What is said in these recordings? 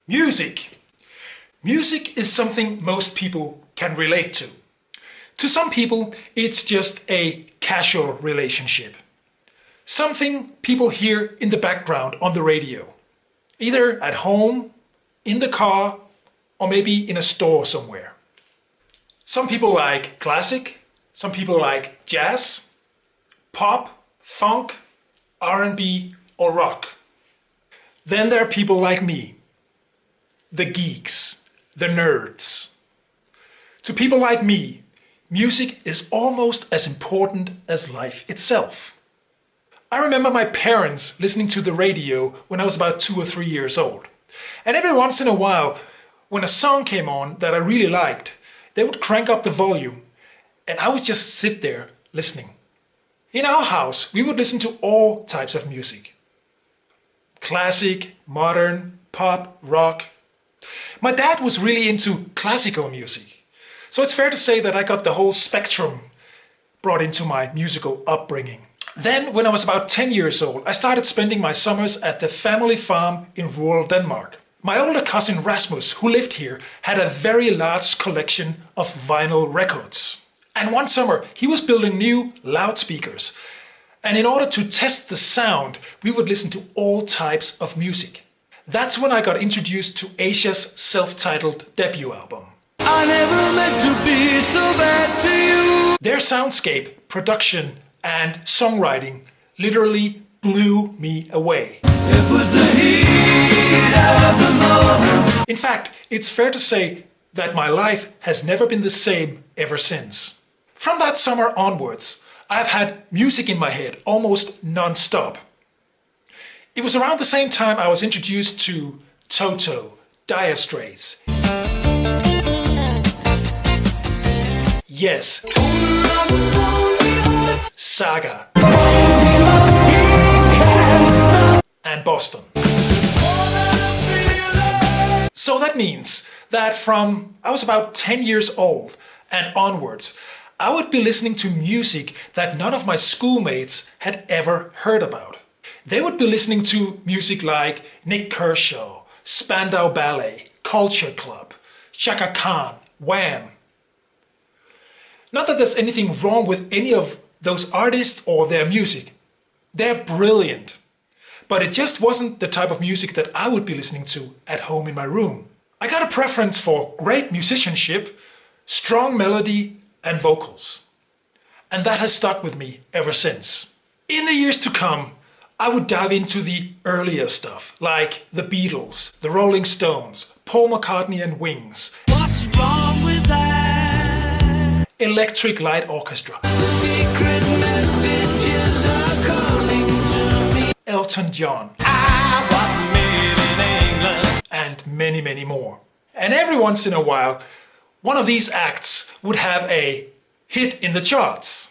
Music. Music is something most people can relate to. To some people, it's just a casual relationship. Something people hear in the background on the radio. Either at home, in the car, or maybe in a store somewhere. Some people like classic, some people like jazz, pop, funk, R&B, or rock. Then there are people like me, the geeks, the nerds. To people like me, music is almost as important as life itself. I remember my parents listening to the radio when I was about 2 or 3 years old. And every once in a while, when a song came on that I really liked, they would crank up the volume and I would just sit there listening. In our house, we would listen to all types of music. Classic, modern, pop, rock. My dad was really into classical music. So it's fair to say that I got the whole spectrum brought into my musical upbringing. Then, when I was about 10 years old, I started spending my summers at the family farm in rural Denmark. My older cousin Rasmus, who lived here, had a very large collection of vinyl records. And one summer, he was building new loudspeakers. And in order to test the sound, we would listen to all types of music. That's when I got introduced to Asia's self-titled debut album. I never meant to be so bad to you. Their soundscape, production, and songwriting literally blew me away. It was the heat of the moment. In fact, it's fair to say that my life has never been the same ever since. From that summer onwards, I've had music in my head almost non-stop. It was around the same time I was introduced to Toto, Dire Straits. Yes. Saga. And Boston. So that means that from I was about 10 years old and onwards, I would be listening to music that none of my schoolmates had ever heard about. They would be listening to music like Nick Kershaw, Spandau Ballet, Culture Club, Chaka Khan, Wham. Not that there's anything wrong with any of those artists or their music. They're brilliant. But it just wasn't the type of music that I would be listening to at home in my room. I got a preference for great musicianship, strong melody, and vocals. And that has stuck with me ever since. In the years to come, I would dive into the earlier stuff, like the Beatles, the Rolling Stones, Paul McCartney and Wings. What's wrong with that? Electric Light Orchestra. The secret messages are calling to me. Elton John. I was made in England. And many, many more. And every once in a while, one of these acts would have a hit in the charts.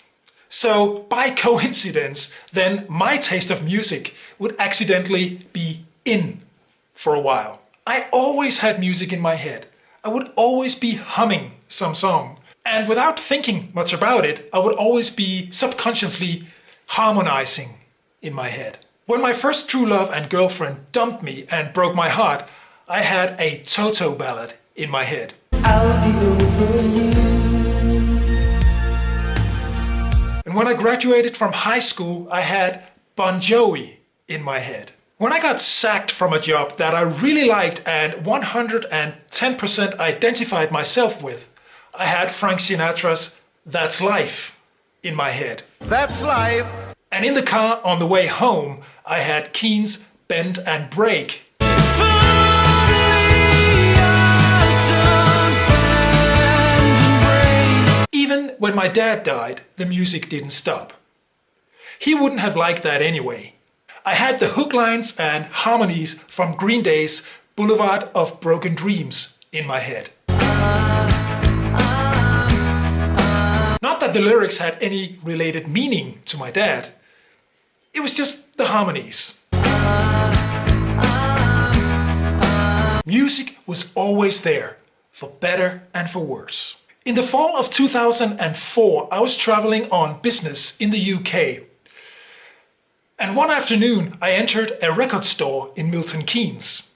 So, by coincidence, then my taste of music would accidentally be in for a while. I always had music in my head. I would always be humming some song. And without thinking much about it, I would always be subconsciously harmonizing in my head. When my first true love and girlfriend dumped me and broke my heart, I had a Toto ballad in my head. I'll be over you. And when I graduated from high school, I had Bon Jovi in my head. When I got sacked from a job that I really liked and 110% identified myself with, I had Frank Sinatra's That's Life in my head. That's life. And in the car on the way home, I had Keen's Bend and Break. Even when my dad died, the music didn't stop. He wouldn't have liked that anyway. I had the hook lines and harmonies from Green Day's Boulevard of Broken Dreams in my head. Not that the lyrics had any related meaning to my dad. It was just the harmonies. Music was always there, for better and for worse. In the fall of 2004, I was traveling on business in the UK. And one afternoon, I entered a record store in Milton Keynes.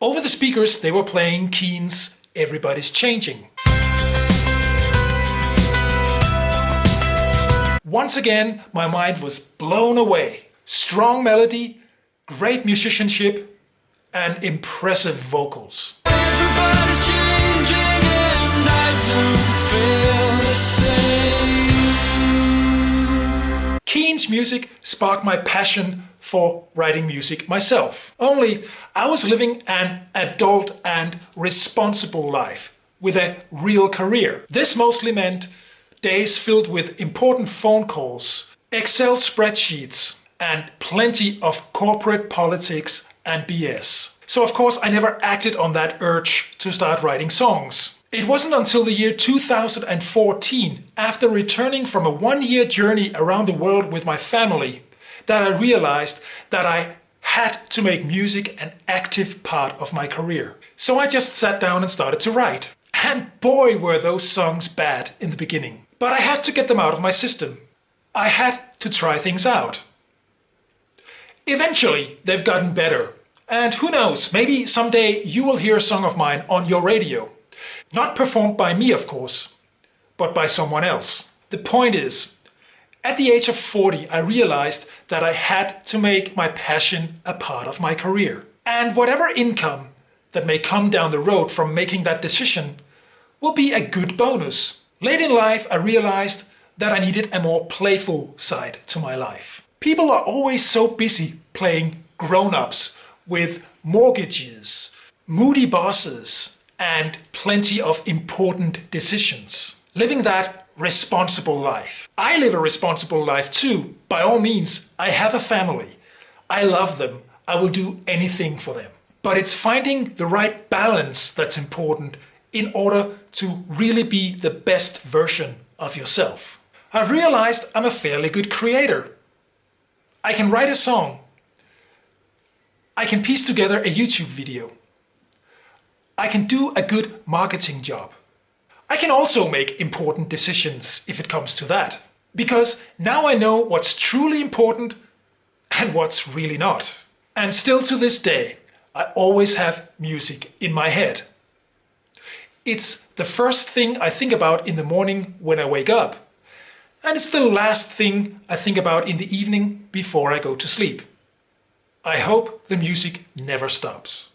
Over the speakers they were playing Keane's Everybody's Changing. Once again, my mind was blown away. Strong melody, great musicianship, and impressive vocals. Everybody's changing and I don't feel the same. Keane's music sparked my passion for writing music myself. Only I was living an adult and responsible life with a real career. This mostly meant days filled with important phone calls, Excel spreadsheets, and plenty of corporate politics and BS. So of course I never acted on that urge to start writing songs. It wasn't until the year 2014, after returning from a one-year journey around the world with my family, that I realized that I had to make music an active part of my career. So I just sat down and started to write. And boy were those songs bad in the beginning. But I had to get them out of my system. I had to try things out. Eventually, they've gotten better. And who knows, maybe someday you will hear a song of mine on your radio. Not performed by me, of course, but by someone else. The point is, at the age of 40, I realized that I had to make my passion a part of my career. And whatever income that may come down the road from making that decision will be a good bonus. Late in life, I realized that I needed a more playful side to my life. People are always so busy playing grown-ups with mortgages, moody bosses, and plenty of important decisions. Living that responsible life. I live a responsible life too. By all means, I have a family. I love them. I will do anything for them. But it's finding the right balance that's important in order to really be the best version of yourself. I've realized I'm a fairly good creator. I can write a song. I can piece together a YouTube video. I can do a good marketing job. I can also make important decisions if it comes to that. Because now I know what's truly important and what's really not. And still to this day, I always have music in my head. It's the first thing I think about in the morning when I wake up. And it's the last thing I think about in the evening before I go to sleep. I hope the music never stops.